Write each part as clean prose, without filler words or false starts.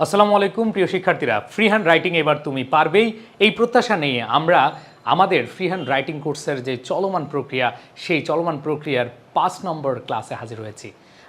আসসালামু আলাইকুম প্রিয় শিক্ষার্থীরা, ফ্রি হ্যান্ড রাইটিং এবার তুমি পারবেই এই প্রত্যাশা নিয়ে আমরা আমাদের ফ্রি হ্যান্ড রাইটিং কোর্সের যে চলমান প্রক্রিয়া সেই চলমান প্রক্রিয়ার 5 নম্বর ক্লাসে হাজির হয়েছি।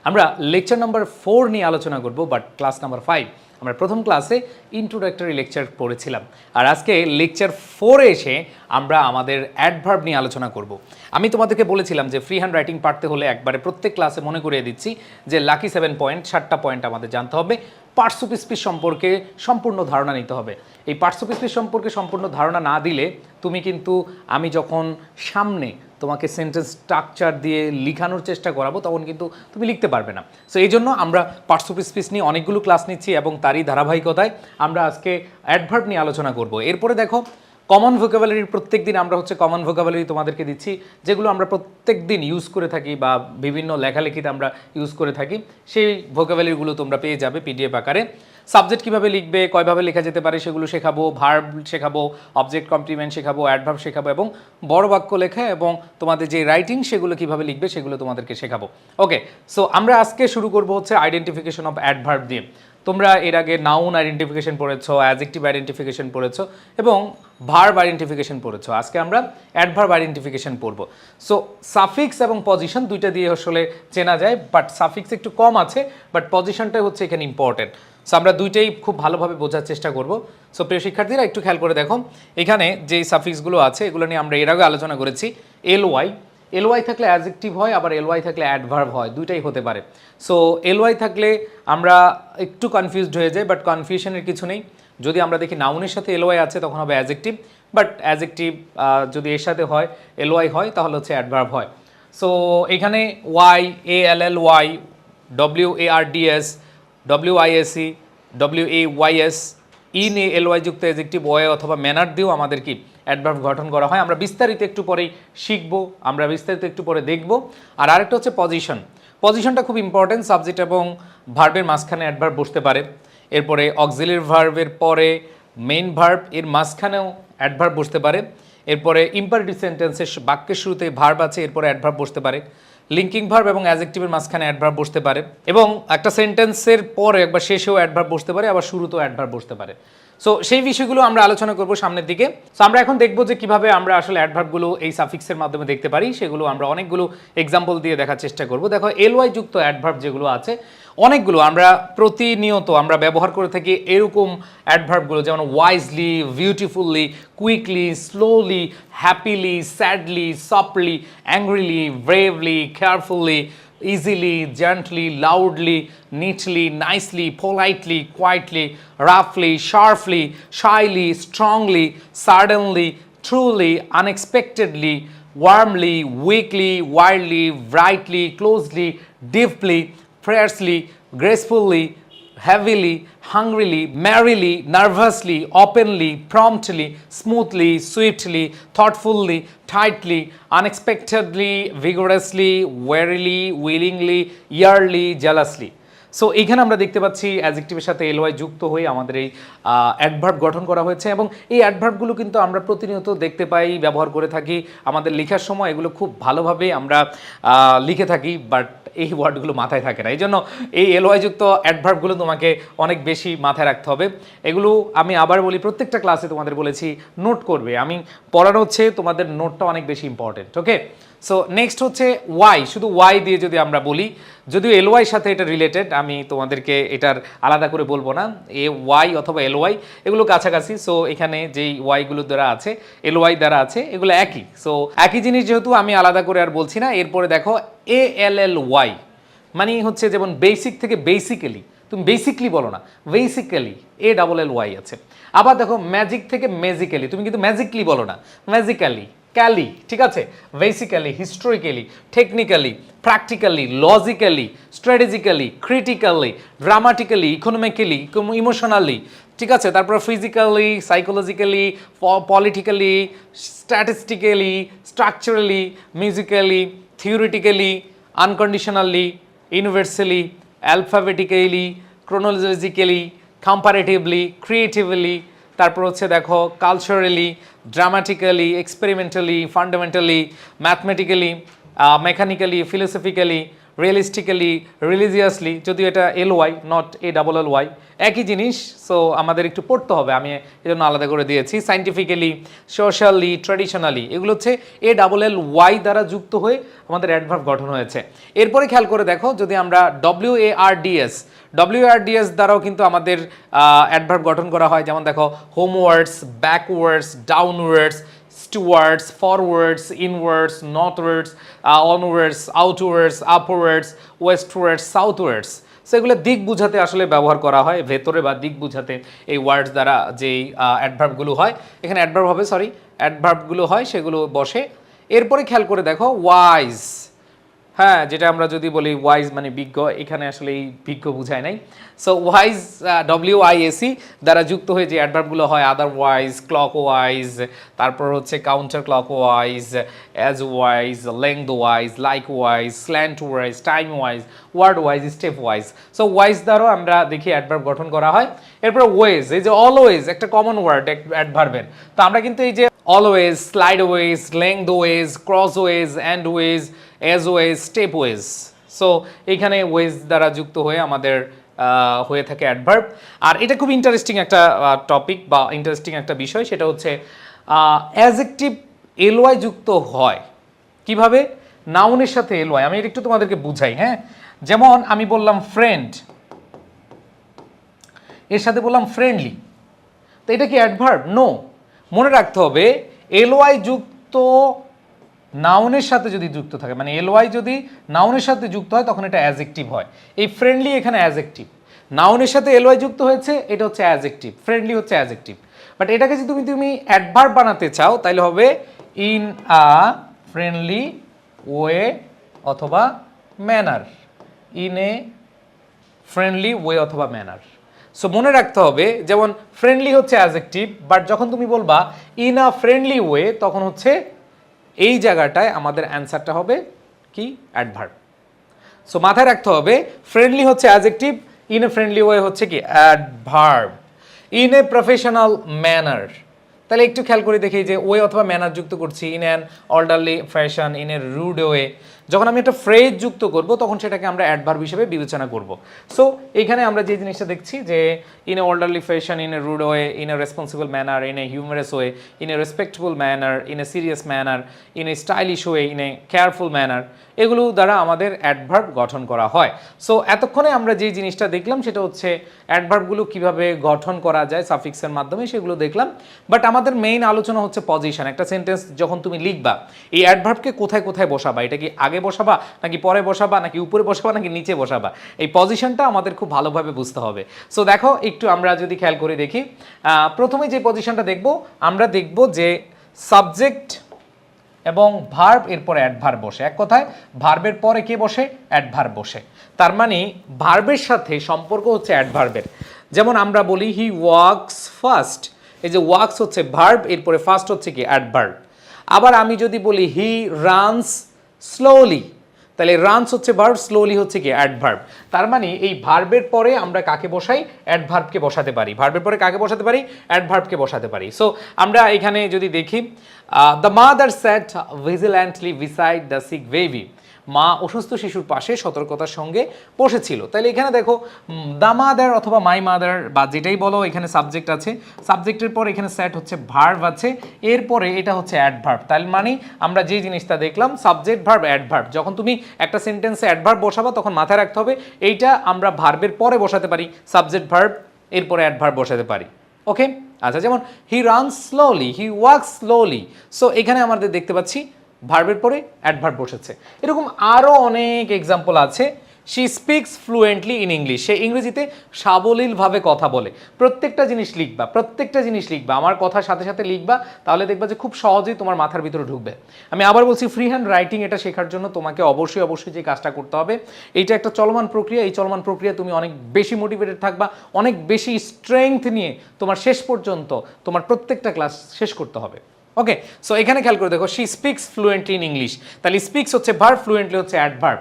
আমরা লেকচার নাম্বার 4 নিয়ে আলোচনা করব, বাট ক্লাস নাম্বার 5 আমরা প্রথম ক্লাসে ইন্ট্রোডাক্টরি লেকচার পড়েছিলাম, আর আজকে লেকচার 4-এ এসে আমরা আমাদের অ্যাডভার্ব নিয়ে আলোচনা করব। আমি তোমাদেরকে বলেছিলাম যে ফ্রি হ্যান্ড রাইটিং পারতে হলে একবারে প্রত্যেক ক্লাসে মনে করিয়ে দিচ্ছি যে লাকি 7 পয়েন্ট 7টা পয়েন্ট আমাদের জানতে হবে। পার্টস অফ স্পিচ সম্পর্কে সম্পূর্ণ ধারণা নিতে হবে। এই পার্টস অফ স্পিচ সম্পর্কে সম্পূর্ণ ধারণা না দিলে তুমি কিন্তু আমি যখন সামনে তোমাকে সেন্টেন্স স্ট্রাকচার দিয়ে লিখানোর চেষ্টা করাবো তখন কিন্তু তুমি লিখতে পারবে না। সো এই জন্য আমরা পার্টস অফ স্পিচ নিয়ে অনেকগুলো ক্লাস নিচ্ছি এবং তারই ধারাবাহিকতায় আমরা আজকে অ্যাডভার্ব নিয়ে আলোচনা করব। এরপরে দেখো কমন ভোকাবুলারির প্রত্যেক দিন আমরা কমন ভোকাবুলারি তোমাদেরকে দিচ্ছি, যেগুলো আমরা প্রত্যেক দিন ইউজ করে থাকি বা বিভিন্ন লেখালেখিতে আমরা ইউজ করে থাকি। সেই ভোকাবুলারিগুলো তোমরা পেয়ে যাবে পিডিএফ আকারে। সাবজেক্ট কীভাবে লিখবে, কয়ভাবে লেখা যেতে পারে সেগুলো শেখাবো, ভার্ব শেখাবো, অবজেক্ট কমপ্লিমেন্ট শেখাবো, অ্যাডভার্ব শেখাবো এবং বড় বাক্য লেখা এবং তোমাদের যে রাইটিং সেগুলো কীভাবে লিখবে সেগুলো তোমাদেরকে শেখাবো। ওকে, সো আমরা আজকে শুরু করবো আইডেন্টিফিকেশন অফ অ্যাডভার্ব দিয়ে। তোমরা এর আগে নাউন আইডেন্টিফিকেশন পড়েছো, অ্যাডজেক্টিভ আইডেন্টিফিকেশন পড়েছো এবং ভার্ব আইডেন্টিফিকেশন পড়েছো। আজকে আমরা অ্যাডভার্ব আইডেন্টিফিকেশন পড়বো। সো সাফিক্স এবং পজিশন দুইটা দিয়ে আসলে চেনা যায়, বাট সাফিক্স একটু কম আছে, বাট পজিশনটাই হচ্ছে এখানে ইম্পর্টেন্ট। সো আমরা দুইটাই খুব ভালোভাবে বোঝার চেষ্টা করব। সো প্রিয় শিক্ষার্থীরা একটু খেয়াল করে দেখো, এখানে যেই সাফিক্সগুলো আছে এগুলো নিয়ে আমরা এর আগে আলোচনা করেছি। এলওয়াই থাকলে অ্যাডজেক্টিভ হয়, আবার এলওয়াই থাকলে অ্যাডভার্ব হয়, দুইটাই হতে পারে। সো এলওয়াই থাকলে আমরা একটু কনফিউজড হয়ে যাই, বাট কনফিউশনের কিছু নেই। যদি আমরা দেখি নাউনের সাথে এলওয়াই আছে তখন হবে অ্যাডজেক্টিভ, বাট অ্যাডজেক্টিভ যদি এর সাথে হয় এলওয়াই হয় তাহলে হচ্ছে অ্যাডভার্ব হয়। সো এখানে Y, ALLY, WARDS, WISE, WAYS, in L Y যুক্ত অ্যাডজেক্টিভ ওয়ে অথবা ম্যানার দিয়েও আমাদের কি অ্যাডভার্ব গঠন করা হয়। আমরা বিস্তারিত একটু পরেই শিখবো, আমরা বিস্তারিত একটু পরে দেখব। আর আরেকটা হচ্ছে পজিশনটা খুব ইম্পর্টেন্ট। সাবজেক্ট এবং ভার্বের মাঝখানে অ্যাডভার্ব বসতে পারে। এরপরে অক্সিলিয়ারি ভার্বের পরে মেইন ভার্ব, এর মাঝখানেও অ্যাডভার্ব বসতে পারে। এরপরে ইম্পারেটিভ সেন্টেন্সের বাক্যের শুরুতে ভার্ব আছে, এরপরে অ্যাডভার্ব বসতে পারে। লিঙ্কিং ভার্ব এবং অ্যাডজেক্টিভের মাঝখানে অ্যাডভার্ব বসতে পারে এবং একটা সেন্টেন্সের পরে একবার শেষেও অ্যাডভার্ব বসতে পারে, আবার শুরুতেও অ্যাডভার্ব বসতে পারে। সো সেই বিষয়গুলো আমরা আলোচনা করব সামনের দিকে। সো আমরা এখন দেখব যে কিভাবে আমরা আসলে অ্যাডভার্বগুলো এই সাফিক্সের মাধ্যমে দেখতে পারি, সেগুলো আমরা অনেকগুলো এক্সাম্পল দিয়ে দেখার চেষ্টা করব। দেখো এলওয়াই যুক্ত অ্যাডভার্ব যেগুলো আছে অনেকগুলো আমরা প্রতিনিয়ত আমরা ব্যবহার করে থাকি এরকম অ্যাডভার্বগুলো, যেমন wisely, বিউটিফুললি, quickly, slowly, happily, sadly, softly, angrily, bravely, carefully, easily, gently, loudly, neatly, nicely, politely, quietly, roughly, sharply, shyly, strongly, suddenly, truly, unexpectedly, warmly, weakly, wildly, brightly, closely, deeply, fiercely, gracefully, heavily, hungrily, merrily, nervously, openly, promptly, smoothly, swiftly, thoughtfully, tightly, unexpectedly, vigorously, warily, willingly, eagerly, jealously. So এইখানে আমরা দেখতে পাচ্ছি অ্যাডজেক্টিভের সাথে LY যুক্ত হয়ে আমাদের এই adverb গঠন করা হয়েছে এবং এই অ্যাডভার্বগুলো কিন্তু আমরা প্রতিনিয়ত দেখতে পাই, ব্যবহার করে থাকি। আমাদের লেখার সময় এগুলো খুব ভালোভাবে আমরা লিখে থাকি, বাট এই ওয়ার্ডগুলো মাথায় থাকে না। এই জন্য এই এলওয়াই যুক্ত অ্যাডভার্বগুলো তোমাকে অনেক বেশি মাথায় রাখতে হবে। এগুলো আমি আবার বলি, প্রত্যেকটা ক্লাসে তোমাদের বলেছি নোট করবে। আমি পড়ানো হচ্ছে, তোমাদের নোটটা অনেক বেশি ইম্পর্টেন্ট। ওকে, সো নেক্সট হচ্ছে ওয়াই। শুধু ওয়াই দিয়ে যদি আমরা বলি, যদিও এলওয়াই সাথে এটা রিলেটেড, আমি তোমাদেরকে এটার আলাদা করে বলবো না। ওয়াই অথবা এলওয়াই এগুলো কাছাকাছি। সো এখানে যেই ওয়াইগুলো দ্বারা আছে, এলওয়াই দ্বারা আছে, এগুলো একই। সো একই জিনিস যেহেতু আমি আলাদা করে আর বলছি না। এরপরে দেখো ALLY, মানে হচ্ছে যেমন বেসিক থেকে বেসিক্যালি, তুমি বেসিকলি বলো না, বেসিক্যালি ALLY আছে। আবার দেখো ম্যাজিক থেকে ম্যাজিক্যালি, তুমি কিন্তু ম্যাজিকলি বলো না, ম্যাজিক্যালি, ক্যালি, ঠিক আছে। Basically, historically, technically, practically, logically, strategically, critically, dramatically, economically, emotionally, ঠিক আছে। তারপর physically, psychologically, politically, statistically, structurally, musically, theoretically, unconditionally, universally, alphabetically, chronologically, comparatively, creatively, তারপর হচ্ছে দেখো culturally, dramatically, experimentally, fundamentally, mathematically, mechanically, philosophically, realistically, religiously, যদিও এটা LY not ALLY, একই জিনিস। সো আমাদের একটু পড়তে হবে, আমি এই জন্য আলাদা করে দিয়েছি। সাইন্টিফিক্যালি, সোশ্যালি, ট্র্যাডিশনালি, এগুলো হচ্ছে ALLY দ্বারা যুক্ত হয়ে আমাদের অ্যাডভার্ব গঠন হয়েছে। এরপরে খেয়াল করে দেখো, যদি আমরা WARDS দ্বারাও কিন্তু আমাদের অ্যাডভার্ব গঠন করা হয়। যেমন দেখো, homewards, backwards, downwards, stewards, forwards, inwards, northwards, onwards, outwards, upwards, westwards, southwards. So এগুলো দিক বুঝাতে আসলে ব্যবহার করা হয়, ভেতরে বা দিক বুঝাতে এই ওয়ার্ডস দ্বারা যেই অ্যাডভার্বগুলো হয়, এখানে অ্যাডভার্বগুলো হয়, সেগুলো বসে। এরপরে খেয়াল করে দেখো, ওয়াইজ, হ্যাঁ, যেটা আমরা যদি বলি ওয়াইজ মানে বিজ্ঞ, এখানে আসলে এই বিজ্ঞ বুঝায় নাই। সো ওয়াইজ, WIAC দ্বারা যুক্ত হয়ে যে অ্যাডভার্বগুলো হয়, আদারওয়াইজ, ক্লকওয়াইজ, তারপর হচ্ছে counter clockwise, as wise, lengthwise, likewise, slantwise, timewise, wordwise, stepwise. So wise দ্বারাও আমরা দেখি অ্যাডভার্ব গঠন করা হয়। এরপর ওয়েজ, এই যে অলওয়েজ একটা কমন ওয়ার্ড অ্যাডভার্বের। তো আমরা কিন্তু এই যে always, sideways, lengthways, crossways, endways, edgeways, stepways. So এইখানে ওয়েজ দ্বারা যুক্ত হয়ে আমাদের হয়ে থাকে অ্যাডভার্ব। আর এটা খুব ইন্টারেস্টিং একটা টপিক বা ইন্টারেস্টিং একটা বিষয়, সেটা হচ্ছে অ্যাডজেক্টিভ LY যুক্ত হয় কিভাবে? নাউনের সাথে LY। আমি এটা একটু তোমাদেরকে বুঝাই, হ্যাঁ। যেমন আমি বললাম ফ্রেন্ড, এর সাথে বললাম ফ্রেন্ডলি, তো এটা কি অ্যাডভার্ব? নো। মনে রাখতে হবে, LY যুক্ত নাউনের সাথে যদি যুক্ত থাকে, মানে LY যদি নাউনের সাথে যুক্ত হয়, তখন এটা অ্যাডজেক্টিভ হয়। এই ফ্রেন্ডলি এখানে অ্যাডজেক্টিভ, নাউনের সাথে LY যুক্ত হয়েছে, এটা হচ্ছে অ্যাডজেক্টিভ, ফ্রেন্ডলি হচ্ছে অ্যাডজেক্টিভ। বাট এটাকে যদি তুমি অ্যাডভার্ব বানাতে চাও, তাহলে হবে ইন আ ফ্রেন্ডলি ওয়ে অথবা manner, in A friendly way অথবা ম্যানার। সো মনে রাখতে হবে, যেমন ফ্রেন্ডলি হচ্ছে অ্যাডজেক্টিভ, বাট যখন তুমি বলবা ইন আ ফ্রেন্ডলি ওয়ে, তখন হচ্ছে এই জায়গাটায় আমাদের অ্যান্সারটা হবে কি? অ্যাডভার্ব। সো মাথায় রাখতে হবে, ফ্রেন্ডলি হচ্ছে adjective, in a friendly way হচ্ছে কি? Adverb. In a professional manner, তাহলে একটু খেয়াল করে দেখি যে ওয়ে অথবা ম্যানার যুক্ত করছি, in an orderly fashion, in a rude way. যখন আমি একটা ফ্রেজ যুক্ত করব, তখন সেটাকে আমরা অ্যাডভার্ব হিসেবে বিবেচনা করব। সো এখানে আমরা যে জিনিসটা দেখছি যে in a orderly fashion, in a rude way, in a responsible manner, in a humorous way, in a respectable manner, in a serious manner, in a stylish way, in a careful manner, এগুলো দ্বারা আমাদের adverb গঠন করা হয়। So এতক্ষণে আমরা যে জিনিসটা দেখলাম, সেটা হচ্ছে অ্যাডভার্বগুলো কিভাবে গঠন করা যায় সাফিক্সের মাধ্যমে, সেগুলো দেখলাম। বাট আমাদের মেইন আলোচনা হচ্ছে পজিশন। একটা সেন্টেন্স যখন তুমি লিখবা, এই অ্যাডভার্বকে কোথায় কোথায় বসাবা, এটা কি আগে বসাবা নাকি পরে বসাবা নাকি উপরে বসাবা নাকি নিচে বসাবা, এই পজিশনটা আমাদের খুব ভালোভাবে বুঝতে হবে। সো দেখো, একটু আমরা যদি খেয়াল করে দেখি, প্রথমে যে পজিশনটা দেখব, আমরা দেখব যে সাবজেক্ট এবং ভার্ব, এরপরে অ্যাডভার্ব বসে। এক কথায় ভার্বের পরে কে বসে? অ্যাডভার্ব বসে। তার মানে ভার্বের সাথে সম্পর্ক হচ্ছে অ্যাডভার্বের। যেমন আমরা বলি হি ওয়ার্কস ফাস্ট, এই যে ওয়ার্কস হচ্ছে ভার্ব, এরপরে ফাস্ট হচ্ছে কি? অ্যাডভার্ব। আবার আমি যদি বলি হি রানস স্লোলি, তাহলে রানস হচ্ছে ভার্ব, স্লোলি হচ্ছে কি? অ্যাডভার্ব। তার মানে এই ভার্বের পরে আমরা কাকে বসাই? অ্যাডভার্বকে বসাতে পারি। ভার্বের পরে কাকে বসাতে পারি? অ্যাডভার্বকে বসাতে পারি। সো আমরা এখানে যদি দেখি, the mother sat vigilantly beside the sick baby, মা অসুস্থ শিশুর পাশে সতর্কতার সঙ্গে বসেছিল। তাহলে এখানে দেখো, দ্য মাদার অথবা মাই মাদার বা যেটাই বলো, এখানে সাবজেক্ট আছে, সাবজেক্টের পর এখানে স্যাট হচ্ছে ভার্ব আছে, এরপরে এটা হচ্ছে অ্যাডভার্ব। তার মানে আমরা যে জিনিসটা দেখলাম, সাবজেক্ট ভার্ব অ্যাডভার্ব, যখন তুমি একটা সেন্টেন্সে অ্যাডভার্ব বসাবা, তখন মাথায় রাখতে হবে এইটা আমরা ভার্বের পরে বসাতে পারি, সাবজেক্ট ভার্ব, এরপরে অ্যাডভার্ব বসাতে পারি। ওকে, আচ্ছা, যেমন he runs slowly, he works slowly. So এখানে আমাদের দেখতে পাচ্ছি ভার্বের পরে অ্যাডভার্ব বসেছে। এরকম আরও অনেক এক্সাম্পল আছে। She speaks fluently in English, সে ইংরেজিতে সাবলীলভাবে কথা বলে। প্রত্যেকটা জিনিস লিখবা, প্রত্যেকটা জিনিস লিখবা, আমার কথার সাথে সাথে লিখবা, তাহলে দেখবা যে খুব সহজেই তোমার মাথার ভিতরে ঢুকবে। আমি আবার বলছি, ফ্রি হ্যান্ড রাইটিং এটা শেখার জন্য তোমাকে অবশ্যই অবশ্যই যে কাজটা করতে হবে, এইটা একটা চলমান প্রক্রিয়া। এই চলমান প্রক্রিয়া তুমি অনেক বেশি মোটিভেটেড থাকবা, অনেক বেশি স্ট্রেংথ নিয়ে তোমার শেষ পর্যন্ত তোমার প্রত্যেকটা ক্লাস শেষ করতে হবে। ওকে, সো এখানে খেয়াল করে দেখো, she speaks fluently in English, তাহলে স্পিক্স হচ্ছে ভার্ব, ফ্লুয়েন্টলি হচ্ছে অ্যাডভার্ব।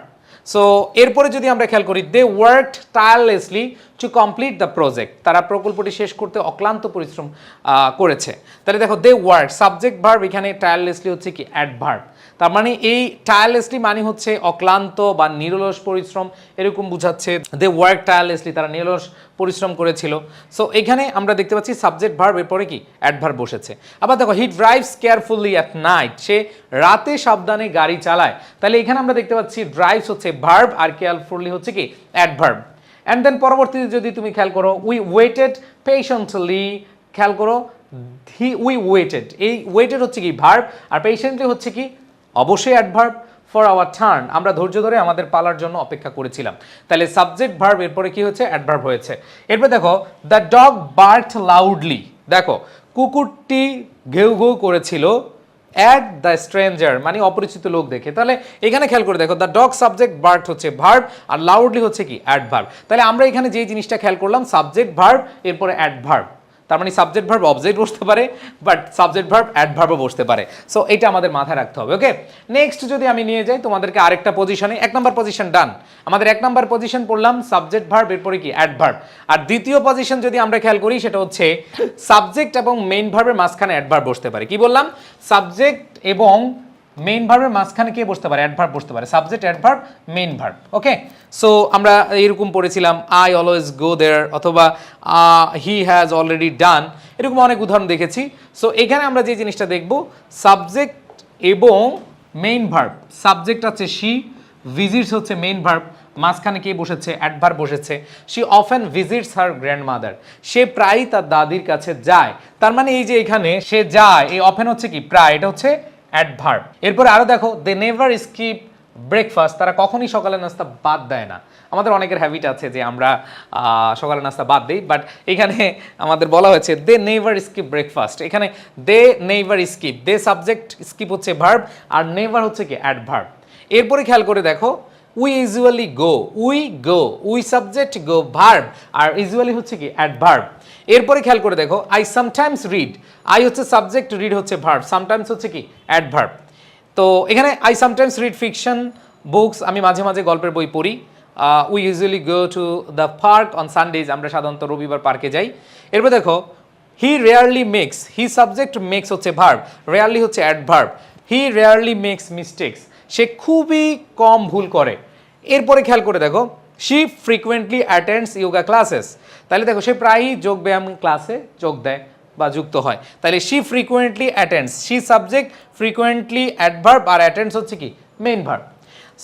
সো এরপরে যদি আমরা খেয়াল করি, they worked tirelessly to complete the project, তারা প্রকল্পটি শেষ করতে অক্লান্ত পরিশ্রম করেছে। তাহলে দেখো দে ওয়ার্ক, সাবজেক্ট ভার্ব এখানে টায়ারলেসলি হচ্ছে কি অ্যাডভার্ব। তার মানে এই টায়ারলেসলি মানে হচ্ছে অক্লান্ত বা নিরলস পরিশ্রম এরকম বোঝাচ্ছে। দে ওয়ার্ক টায়ারলেসলি, তারা নিরলস পরিশ্রম করেছিল। সো এখানে আমরা দেখতে পাচ্ছি সাবজেক্ট ভার্ব এরপরে কি অ্যাডভার্ব বসেছে। আবার দেখো he drives carefully at night, সে রাতে সাবধানে গাড়ি চালায়। তাহলে এখানে আমরা দেখতে পাচ্ছি ড্রাইভস হচ্ছে ভার্ব আর কেয়ারফুলি হচ্ছে কি অ্যাডভার্ব। অ্যান্ড দেন পরবর্তীতে যদি তুমি খেয়াল করো উই ওয়েটেড পেশেন্টলি, খেয়াল করো উই ওয়েটেড, এই ওয়েটেড হচ্ছে কি ভার্ব আর পেশেন্টলি হচ্ছে কি অবশ্যই অ্যাডভার্ব। ফর আওয়ার টার্ন, আমরা ধৈর্য ধরে আমাদের পালার জন্য অপেক্ষা করেছিলাম। তাহলে সাবজেক্ট ভার্ব এরপরে কি হচ্ছে অ্যাডভার্ব হয়েছে। এরপর দেখো দ্য ডগ বার্কড লাউডলি, দেখো কুকুরটি ঘেউ ঘেউ করেছিল অ্যাট দ্য স্ট্রেঞ্জার মানে অপরিচিত লোক দেখে। তাহলে এখানে খেয়াল করে দেখো দ্য ডগ সাবজেক্ট বার্কড হচ্ছে ভার্ব আর লাউডলি হচ্ছে কি অ্যাডভার্ব। তাহলে আমরা এখানে যে জিনিসটা খেয়াল করলাম সাবজেক্ট ভার্ব এরপরে অ্যাডভার্ব, তার মানে সাবজেক্ট ভার্ব অবজেক্ট বসতে পারে বাট সাবজেক্ট ভার্ব অ্যাডভার্বও বসতে পারে। সো এটা আমাদের মাথায় রাখতে হবে। ওকে, নেক্সট যদি আমি নিয়ে যাই তোমাদেরকে আরেকটা পজিশনে, 1 নম্বর পজিশন ডান, আমাদের 1 নম্বর পজিশন পড়লাম সাবজেক্ট ভার্ব এরপরে কি অ্যাডভার্ব। আর দ্বিতীয় পজিশন যদি আমরা খেয়াল করি সেটা হচ্ছে সাবজেক্ট এবং মেইন ভার্বের মাঝখানে অ্যাডভার্ব বসতে পারে। কি বললাম, সাবজেক্ট এবং মেইন ভার্বের মাঝখানে কে বসতে পারে, অ্যাডভার্ব বসতে পারে, subject adverb main verb. Okay, so আমরা এরকম পড়েছিলাম আই অলওয়েজ গো দেয়ার অথবা হি হ্যাজ অলরেডি ডান, এরকম অনেক উদাহরণ দেখেছি। সো এখানে আমরা যে জিনিসটা দেখব সাবজেক্ট এবং মেইন ভার্ব, সাবজেক্ট আছে শি, ভিজিটস হচ্ছে মেইন ভার্ব, মাঝখানে কে বসেছে অ্যাডভার্ব বসেছে। She often visits her grandmother, সে প্রায়ই তার দাদির কাছে যায়। তার মানে এই যে এখানে সে যায়, এই অফেন হচ্ছে কি প্রায়, এটা হচ্ছে অ্যাডভার্ব। এরপরে আরো দেখো দে নেভার স্কিপ ব্রেকফাস্ট, তারা কখনই সকালের নাস্তা বাদ দেয় না। আমাদের অনেকের হ্যাবিট আছে যে আমরা সকালের নাস্তা বাদ দিই, বাট এখানে আমাদের বলা হয়েছে দে নেভার স্কিপ ব্রেকফাস্ট। এখানে they never skip, they subject, skip হচ্ছে ভার্ব আর নেভার হচ্ছে কি অ্যাডভার্ব। এরপরে খেয়াল করে দেখো we usually go, we subject go verb আর ইউজুয়ালি হচ্ছে কি অ্যাডভার্ব। এরপরে খেয়াল করে দেখো আই সামটাইমস রিড, আই হচ্ছে সাবজেক্ট, রিড হচ্ছে ভার্ব, সামটাইমস হচ্ছে কি অ্যাডভার্ব। তো এখানে I sometimes read fiction books, আমি মাঝে মাঝে গল্পের বই পড়ি। We usually go to the park on Sundays, আমরা সাধারণত রবিবার পার্কে যাই। এরপর দেখো he rarely makes, he subject, makes হচ্ছে ভার্ব, রেয়ারলি হচ্ছে adverb. He rarely makes mistakes, সে খুবই কম ভুল করে। এরপরে খেয়াল করে দেখো she frequently attends yoga classes, তাহলে দেখো সে প্রায়ই যোগ ব্যায়াম ক্লাসে যোগ দেয় বা যুক্ত হয়। তাহলে she frequently attends, she subject, frequently adverb আর অ্যাটেন্ডস হচ্ছে কি মেইন ভার্ব।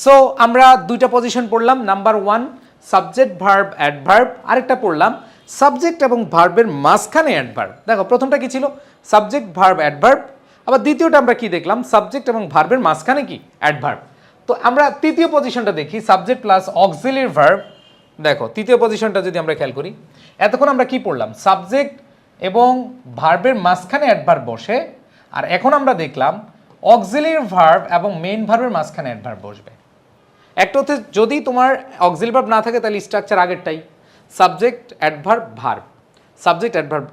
সো আমরা দুইটা পজিশন পড়লাম, নাম্বার 1 সাবজেক্ট ভার্ব অ্যাডভার্ব, আরেকটা পড়লাম সাবজেক্ট এবং ভার্বের মাঝখানে অ্যাডভার্ব। দেখো প্রথমটা কি ছিল সাবজেক্ট ভার্ব অ্যাডভার্ব, আবার দ্বিতীয়টা আমরা কি দেখলাম সাবজেক্ট এবং ভার্বের মাঝখানে কি অ্যাডভার্ব। তো আমরা তৃতীয় পজিশনটা দেখি সাবজেক্ট প্লাস অক্সিলিয়ারি ভার্ব। দেখো তৃতীয় পজিশনটা যদি আমরা খেয়াল করি, এতক্ষণ আমরা কি পড়লাম সাবজেক্ট এবং ভার্বের মাঝখানে অ্যাডভার্ব বসে, আর এখন আমরা দেখলাম অক্সিলিয়ারি ভার্ব এবং মেইন ভার্বের মাঝখানে অ্যাডভার্ব বসবে। একটা হচ্ছে যদি তোমার অক্সিলিয়ারি ভার্ব না থাকে তাহলে স্ট্রাকচার আগেরটাই subject adverb verb, subject adverb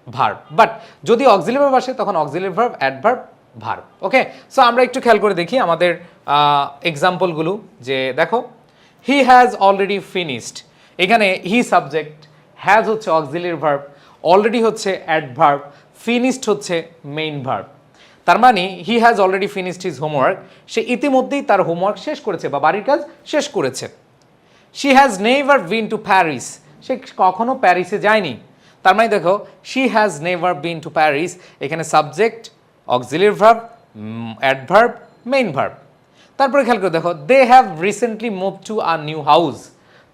verb, but যদি অক্সিলিয়ারি ভার্ব আসে তখন auxiliary verb adverb verb. Okay, so আমরা একটু খেয়াল করে দেখি আমাদের এক্সাম্পলগুলো, যে দেখো হি হ্যাজ অলরেডি ফিনিশড, এখানে হি সাবজেক্ট, হ্যাজ হচ্ছে অক্সিলিয়ারি ভার্ব, অলরেডি হচ্ছে অ্যাডভার্ব, ফিনিশড হচ্ছে মেইন ভার্ব। তার মানে he has already finished his homework, সে ইতিমধ্যেই তার হোমওয়ার্ক শেষ করেছে বা বাড়ির কাজ শেষ করেছে। She has never been to Paris, সে কখনো প্যারিসে যায়নি। তার মানে দেখো she has never been to Paris, এখানে subject, auxiliary verb, adverb, main verb. তারপরে খেয়াল করে দেখো they have recently move to a new house,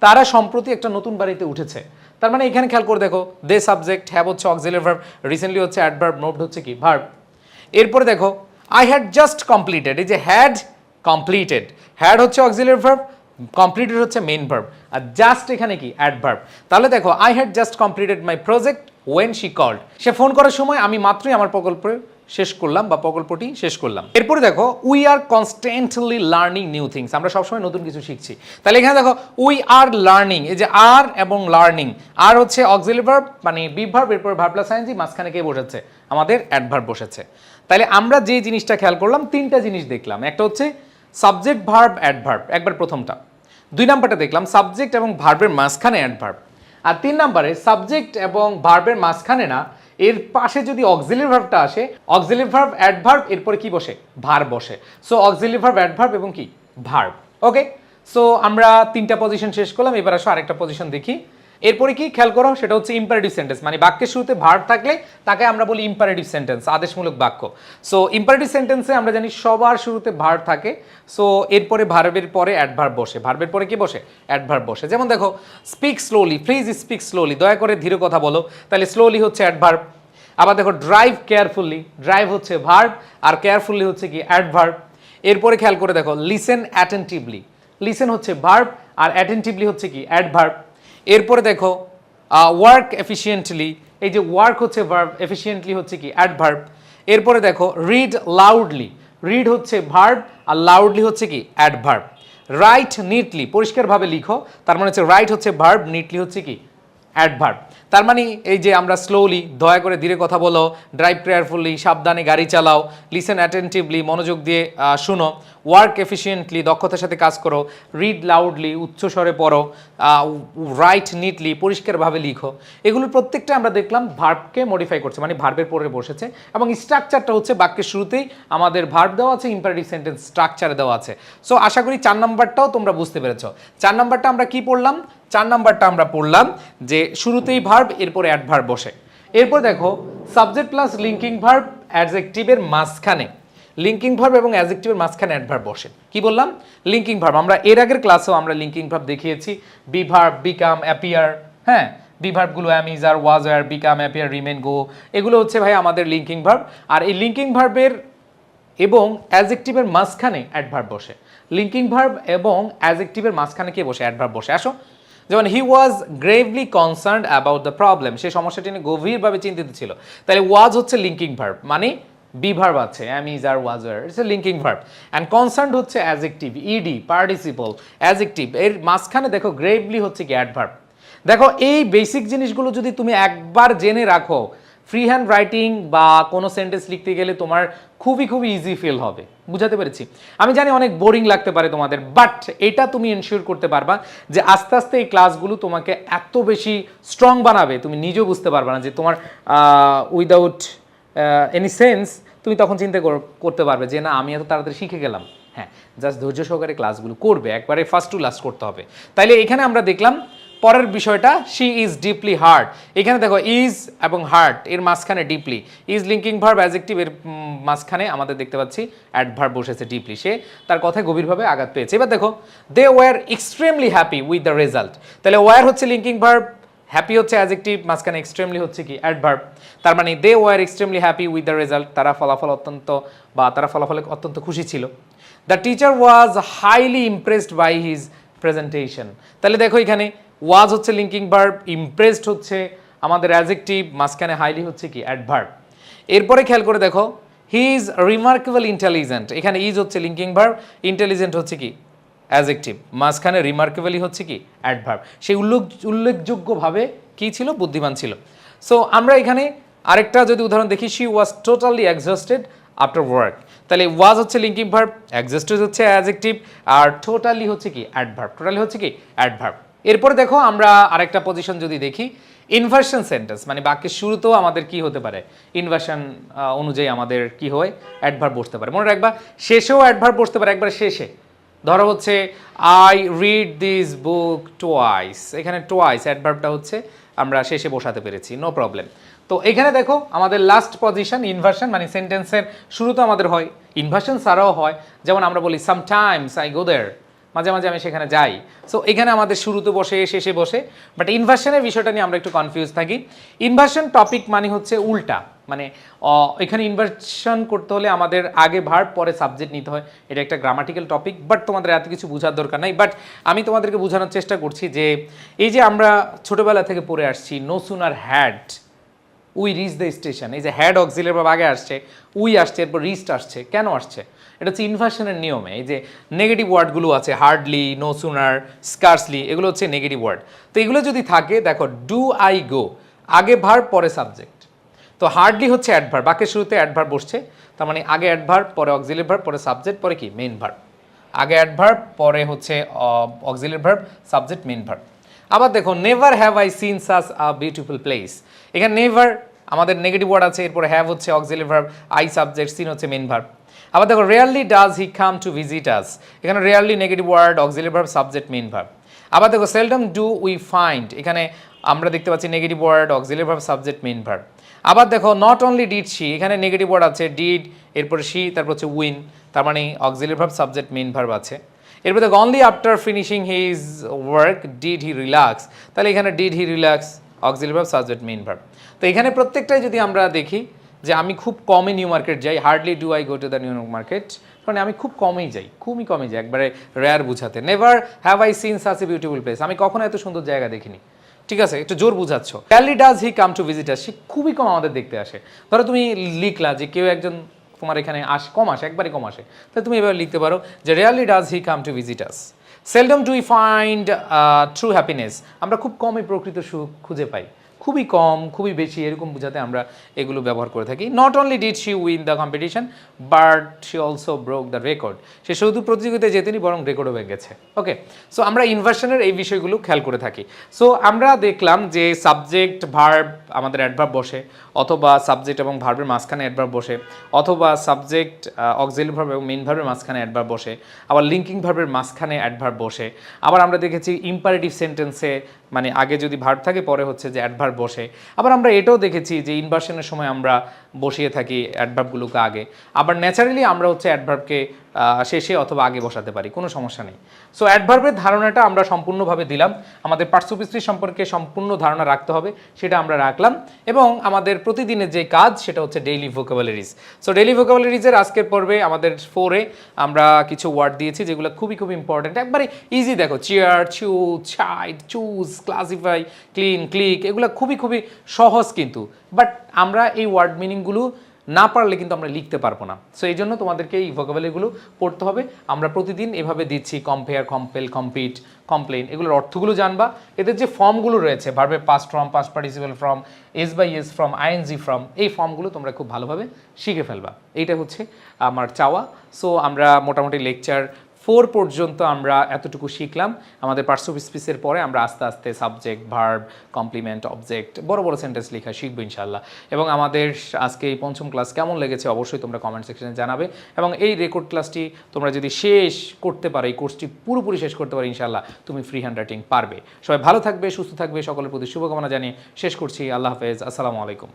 তারা সম্প্রতি একটা নতুন বাড়িতে উঠেছে। তার মানে এখানে খেয়াল করে দেখো দে সাবজেক্ট, হ্যাভ হচ্ছে অক্সিলিয়ারি ভার্ব, রিসেন্টলি হচ্ছে অ্যাডভার্ব, মুভড হচ্ছে কি ভার্ব। এরপরে দেখো আই হ্যাড জাস্ট কমপ্লিটেড, এই যে হ্যাড কমপ্লিটেড, হ্যাড হচ্ছে অক্সিলিয়ারি ভার্ব, কমপ্লিটেড হচ্ছে মেইন ভার্ব, আর জাস্ট এখানে কি অ্যাডভার্ব। তাহলে দেখো I had just completed my project when she called, সে ফোন করার সময় আমি মাত্রই আমার প্রকল্প শেষ করলাম বা প্রকল্পটি শেষ করলাম। এরপরে দেখো we are constantly learning new things, আমরা সবসময় নতুন কিছু শিখছি। তাহলে এখানে দেখো উই আর লার্নিং, এই যে আর এবং লার্নিং, আর হচ্ছে অক্সিলিয়ারি ভার্ব মানে বি ভার্ব, এরপর ভার্ব প্লাস আইএনজি, মাঝখানে কে বসেছে আমাদের অ্যাডভার্ব বসেছে। তাহলে আমরা যে জিনিসটা খেয়াল করলাম তিনটা জিনিস দেখলাম, একটা হচ্ছে সাবজেক্ট ভার্ব অ্যাডভার্ব একবার প্রথমটা, 2 নাম্বারটা দেখলাম সাবজেক্ট এবং ভার্বের মাঝখানে অ্যাডভার্ব, আর 3 নম্বরে সাবজেক্ট এবং ভার্বের মাঝখানে না, এর পাশে যদি অক্সিলারি ভার্বটা আসে, অক্সিলারি ভার্ব অ্যাডভার্ব, এরপরে কি বসে, ভার্ব বসে। সো অক্সিলারি ভার্ব অ্যাডভার্ব এবং কি ভার্ব। ওকে, সো আমরা 3টা পজিশন শেষ করলাম, এবার আসো আরেকটা পজিশন দেখি। এরপরে কি খেয়াল করো, সেটা হচ্ছে ইম্পারেটিভ সেন্টেন্স, মানে বাক্যের শুরুতে ভার্ব থাকলে তাকে আমরা বলি ইম্পারেটিভ সেন্টেন্স, আদেশমূলক বাক্য। সো ইম্পারেটিভ সেন্টেন্সে আমরা জানি সবার শুরুতে ভার্ব থাকে, সো এরপরে ভার্বের পরে অ্যাডভার্ব বসে, ভার্বের পরে কি বসে, অ্যাডভার্ব বসে। যেমন দেখো, speak slowly, please speak slowly, দয়া করে ধীরে কথা বলো, তাহলে স্লোলি হচ্ছে অ্যাডভার্ব। আবার দেখো, ড্রাইভ কেয়ারফুলি, ড্রাইভ হচ্ছে ভার্ব আর কেয়ারফুলি হচ্ছে কি অ্যাডভার্ব। এরপরে খেয়াল করে দেখো, লিসেন অ্যাটেন্টিভলি, লিসেন হচ্ছে ভার্ব আর অ্যাটেন্টিভলি হচ্ছে কি অ্যাডভার্ব। এরপরে দেখো, ওয়ার্ক এফিশিয়েন্টলি, এই যে ওয়ার্ক হচ্ছে ভার্ব, এফিশিয়েন্টলি হচ্ছে কি অ্যাডভার্ব। এরপরে দেখো, রিড লাউডলি, রিড হচ্ছে ভার্ব আর লাউডলি হচ্ছে কি অ্যাডভার্ব। রাইট নিটলি, পরিষ্কারভাবে লিখো, তার মানে হচ্ছে রাইট হচ্ছে ভার্ব, নিটলি হচ্ছে কি অ্যাডভার্ব। তার মানে এই যে আমরা স্লোলি, দয়া করে ধীরে কথা বলো, ড্রাইভ কেয়ারফুলি, সাবধানে গাড়ি চালাও, লিসেন অ্যাটেন্টিভলি, মনোযোগ দিয়ে শুনো, ওয়ার্ক এফিশিয়েন্টলি, দক্ষতার সাথে কাজ করো, রিড লাউডলি, উচ্চস্বরে পড়ো, রাইট নিটলি, পরিষ্কারভাবে লিখো। এগুলোর প্রত্যেকটা আমরা দেখলাম ভার্বকে মডিফাই করছে, মানে ভার্বের পরে বসেছে, এবং স্ট্রাকচারটা হচ্ছে বাক্যের শুরুতেই আমাদের ভার্ব দেওয়া আছে, ইম্পারেটিভ সেন্টেন্স স্ট্রাকচারে দেওয়া আছে। সো আশা করি 4 নাম্বারটাও তোমরা বুঝতে পেরেছো। 4 নাম্বারটা আমরা কি পড়লাম, 4 নাম্বারটা আমরা পড়লাম যে শুরুতেই ভার্ব, এরপরে অ্যাডভার্ব বসে। এরপর দেখো, সাবজেক্ট প্লাস লিঙ্কিং ভার্ব অ্যাডজেক্টিভের মাঝখানে, লিঙ্কিং ভার্ব এবং অ্যাডজেক্টিভের মাঝখানে অ্যাডভার্ব বসে। কি বললাম, লিঙ্কিং ভার্ব। আমরা এর আগের ক্লাসেও আমরা লিঙ্কিং ভার্ব দেখিয়েছি, বি ভার্ব, বিকাম, অ্যাপিয়ার, হ্যাঁ, বি ভার্বগুলো am, is, are, was, were, become, appear, remain, go, এগুলো হচ্ছে ভাই আমাদের লিঙ্কিং ভার্ব। আর এই লিঙ্কিং ভার্বের এবং অ্যাডজেক্টিভের মাঝখানে অ্যাডভার্ব বসে। লিঙ্কিং ভার্ব এবং অ্যাডজেক্টিভের মাঝখানে কে বসে, অ্যাডভার্ব বসে। আসো, যেমন he was gravely concerned about the problem, সেই সমস্যাটি নিয়ে গভীরভাবে চিন্তিত ছিল, তাহলে ওয়াজ হচ্ছে লিঙ্কিং ভার্ব, মানে বি ভার্ব আছে, am, is, are, was, were, it's a linking verb. And concerned হচ্ছে অ্যাডজেক্টিভ, ইডি, পার্টিসিপল, অ্যাডজেক্টিভ, এর মাঝখানে দেখো গ্রেভলি হচ্ছে কি অ্যাডভার্ব। দেখো, এই বেসিক জিনিসগুলো যদি তুমি একবার জেনে রাখো, ফ্রি হ্যান্ড রাইটিং বা কোনো সেন্টেন্স লিখতে গেলে তোমার খুবই ইজি ফিল হবে। বুঝাতে পেরেছি? আমি জানি অনেক বোরিং লাগতে পারে তোমাদের, বাট এটা তুমি এনশিওর করতে পারবা যে আস্তে আস্তে এই ক্লাসগুলো তোমাকে এত বেশি স্ট্রং বানাবে, তুমি নিজেও বুঝতে পারবা না যে তোমার উইদাউট এনি সেন্স তুমি তখন চিন্তা করতে পারবে যে না, আমি এত তাড়াতাড়ি শিখে গেলাম। হ্যাঁ, জাস্ট ধৈর্য সহকারে ক্লাসগুলো করবে, একবারে ফার্স্ট টু লাস্ট করতে হবে। তাইলে এখানে আমরা দেখলাম পরের বিষয়টা, শি ইজ ডিপলি হার্ট। এখানে দেখো, ইজ এবং হার্ট এর মাঝখানে deeply, is linking verb, adjective, এর মাঝখানে আমাদের দেখতে পাচ্ছি অ্যাডভার্ব বসেছে ডিপলি, সে তার কথায় গভীরভাবে আঘাত পেয়েছে। এবার দেখো, they were extremely happy with the result, তাহলে ওয়ার হচ্ছে লিঙ্কিং ভার্ব, হ্যাপি হচ্ছে অ্যাডজেক্টিভ, মাঝখানে এক্সট্রিমলি হচ্ছে কি অ্যাডভার্ব। তার মানে they were extremely happy with the result, তারা ফলাফলে অত্যন্ত খুশি ছিল। The teacher was highly impressed by his presentation, তাহলে দেখো এখানে ওয়াজ হচ্ছে লিঙ্কিং ভার্ব, ইমপ্রেসড হচ্ছে আমাদের অ্যাডজেক্টিভ, মাঝখানে হাইলি হচ্ছে কি অ্যাডভার্ব। এরপরে খেয়াল করে দেখো, হি ইজ রিমার্কেবল ইন্টেলিজেন্ট, এখানে ইজ হচ্ছে লিঙ্কিং ভার্ব, ইন্টেলিজেন্ট হচ্ছে কি অ্যাডজেক্টিভ, মাঝখানে রিমার্কেবলি হচ্ছে কি অ্যাডভার্ব। সেই উল্লেখযোগ্যভাবে কি ছিল, বুদ্ধিমান ছিল। সো আমরা এখানে আরেকটা যদি উদাহরণ দেখি, she was totally exhausted after work, তাহলে ওয়াজ হচ্ছে লিঙ্কিং ভার্ব, এক্সস্টেড হচ্ছে অ্যাডজেক্টিভ, আর টোটালি হচ্ছে কি অ্যাডভার্ব, টোটালি হচ্ছে কি অ্যাডভার্ব। এরপরে দেখো, আমরা আরেকটা পজিশন যদি দেখি, ইনভার্সন সেন্টেন্স, মানে বাক্যের শুরুতেও আমাদের কি হতে পারে, ইনভার্সন অনুযায়ী আমাদের কি হয়, অ্যাডভার্ব বসতে পারে। মনে রাখবা, শেষেও অ্যাডভার্ব বসতে পারে, একবার শেষে। ধরো হচ্ছে I read this book twice, এখানে টোয়াইস অ্যাডভার্বটা হচ্ছে আমরা শেষে বসাতে পেরেছি, নো প্রবলেম। তো এখানে দেখো, আমাদের লাস্ট পজিশন ইনভার্সন, মানে সেন্টেন্সের শুরুতে আমাদের হয়, ইনভার্সন ছাড়াও হয়, যেমন আমরা বলি সামটাইমস আই গো দেয়ার, মাঝে মাঝে আমি সেখানে যাই। সো এখানে আমাদের শুরুতে বসে, শেষে বসে, বাট ইনভার্সনের বিষয়টা নিয়ে আমরা একটু কনফিউজ থাকি। ইনভার্সন টপিক মানে হচ্ছে উল্টা, মানে এখানে ইনভার্সন করতে হলে আমাদের আগে ভার্ব পরে সাবজেক্ট নিতে হয়, এটা একটা গ্রামাটিক্যাল টপিক, বাট তোমাদের এত কিছু বোঝার দরকার নাই। বাট আমি তোমাদেরকে বোঝানোর চেষ্টা করছি যে এই যে আমরা ছোটোবেলা থেকে পড়ে আসছি, no sooner had we reach the station, এই যে হ্যাড অক্সিলারি ভার্ব আগে আসছে, উই আসছে, এরপর রিচড আসছে, কেন আসছে? এটা হচ্ছে ইনভার্সনের নিয়মে। এই যে নেগেটিভ ওয়ার্ডগুলো আছে, হার্ডলি, নো সুনার, স্কার্সলি, এগুলো হচ্ছে নেগেটিভ ওয়ার্ড। তো এগুলো যদি থাকে, দেখো ডু আই গো, আগে ভার্ব পরে সাবজেক্ট, তো হার্ডলি হচ্ছে অ্যাডভার্ব, বাক্যের শুরুতে অ্যাডভার্ব বসছে, তার মানে আগে অ্যাডভার্ব, পরে অক্সিলারি ভার্ব, পরে সাবজেক্ট, পরে কি মেইন ভার্ব। আগে অ্যাডভার্ব, পরে হচ্ছে auxiliary verb, subject, main verb. আবার দেখো never have I seen such a beautiful place, এখানে নেভার আমাদের নেগেটিভ ওয়ার্ড আছে, এরপরে হ্যাভ হচ্ছে auxiliary verb, I subject, seen হচ্ছে মেইন ভার্ব। আবার দেখো rarely does he come to visit us, এখানে rarely negative word, auxiliary verb, subject, main verb. আবার দেখো সেলডম ডু উই ফাইন্ড, এখানে আমরা দেখতে পাচ্ছি negative word, auxiliary verb, subject, main verb. আবার দেখো নট অনলি ডিড শি, এখানে নেগেটিভ ওয়ার্ড আছে ডিড, এরপরে শি, তারপর হচ্ছে উইন, তার মানে auxiliary verb, subject, main verb আছে। এরপর দেখো only after finishing his work did he relax, তাহলে এখানে did he relax, auxiliary verb, subject, main verb. তো এখানে প্রত্যেকটাই যদি আমরা দেখি যে আমি খুব কমই নিউ মার্কেট যাই, hardly do I go to the new market, মানে আমি খুব কমই যাই, খুবই কমই যাই, একবারে রেয়ার বুঝাতে। Never have I seen such a beautiful place, আমি কখনো এত সুন্দর জায়গা দেখিনি। ঠিক আছে, একটু জোর বুঝাচ্ছ। Rarely does he come to visit us, সে খুবই কম আমাদের দেখতে আসে। ধরো তুমি লিখলা যে কেউ একজন তোমার এখানে কম আসে, একবারই কম আসে, তাহলে তুমি এভাবে লিখতে পারো যে rarely does he come to visit us. Seldom do we find true happiness, আমরা খুব কমই প্রকৃত সুখ খুঁজে পাই, খুবই কম, খুবই বেশি, এরকম বোঝাতে আমরা এগুলো ব্যবহার করে থাকি। Not only did she win the competition but she also broke the record, সে শুধু প্রতিযোগিতায় জেতেনি বরং রেকর্ডও হয়ে গেছে। ওকে, সো আমরা ইনভার্সনের এই বিষয়গুলো খেয়াল করে থাকি। সো আমরা দেখলাম যে সাবজেক্ট ভার্ব আমাদের অ্যাডভার্ব বসে, অথবা সাবজেক্ট এবং ভার্বের মাঝখানে অ্যাডভার্ব বসে, অথবা সাবজেক্ট অক্সিলারি ভার্ব এবং মেইন ভার্বের মাঝখানে অ্যাডভার্ব বসে, আবার লিঙ্কিং ভার্বের মাঝখানে অ্যাডভার্ব বসে। আবার আমরা দেখেছি ইম্পারেটিভ সেন্টেন্সে মানে আগে যদি ভার্ব থাকে পরে হচ্ছে যে অ্যাডভার্ব বসে। আবার আমরা এটাও দেখেছি যে ইনভার্সনের সময় আমরা বসিয়ে থাকি অ্যাডভার্বগুলোকে আগে। আবার ন্যাচারালি আমরা হচ্ছে অ্যাডভার্বকে শেষে অথবা আগে বসাতে পারি, কোনো সমস্যা নেই। সো অ্যাডভার্বের ধারণাটা আমরা সম্পূর্ণভাবে দিলাম, আমাদের পার্শ্ববর্তী সম্পর্কে সম্পূর্ণ ধারণা রাখতে হবে সেটা আমরা রাখলাম, এবং আমাদের প্রতিদিনের যে কাজ সেটা হচ্ছে ডেইলি ভোকাবুলারিজ। সো ডেইলি ভোকাবুলারিজের আজকের পর্বে আমাদের 4-এ আমরা কিছু ওয়ার্ড দিয়েছি যেগুলো খুবই খুবই ইম্পর্টেন্ট, একবারে ইজি। দেখো চেয়ার, চু, side, choose, classify, clean, click, এগুলো খুবই খুবই সহজ কিন্তু, বাট আমরা এই ওয়ার্ড মিনিংগুলো না পারলে কিন্তু আমরা লিখতে পারবো না। সো এই জন্য তোমাদেরকে এই ভোকাবুলারিগুলো পড়তে হবে। আমরা প্রতিদিন এভাবে দিচ্ছি, কম্পেয়ার, কম্পেল, কম্পিট, কমপ্লেন, এগুলোর অর্থগুলো জানবা। এদের যে ফর্মগুলো রয়েছে ভার্বের past form, past participle form, S by S form, I N G form, এই ফর্মগুলো তোমরা খুব ভালোভাবে শিখে ফেলবা, এইটা হচ্ছে আমার চাওয়া। সো আমরা মোটামুটি লেকচার 4 পর্যন্ত আমরা এতটুকু শিখলাম। আমাদের পার্টস অফ স্পিচের পরে আমরা আস্তে আস্তে সাবজেক্ট, ভার্ব, কমপ্লিমেন্ট, অবজেক্ট, বড় বড় সেন্টেন্স লেখা শিখবো ইনশাল্লাহ। এবং আমাদের আজকে এই 5ম ক্লাস কেমন লেগেছে অবশ্যই তোমরা কমেন্ট সেকশনে জানাবে। এবং এই রেকর্ড ক্লাসটি তোমরা যদি শেষ করতে পারো, এই কোর্সটি পুরোপুরি শেষ করতে পারো, ইনশাল্লাহ তুমি ফ্রি হ্যান্ড রাইটিং পারবে। সবাই ভালো থাকবে, সুস্থ থাকবে, সকলের প্রতি শুভকামনা জানিয়ে শেষ করছি। আল্লাহ হাফেজ, আসসালামু আলাইকুম।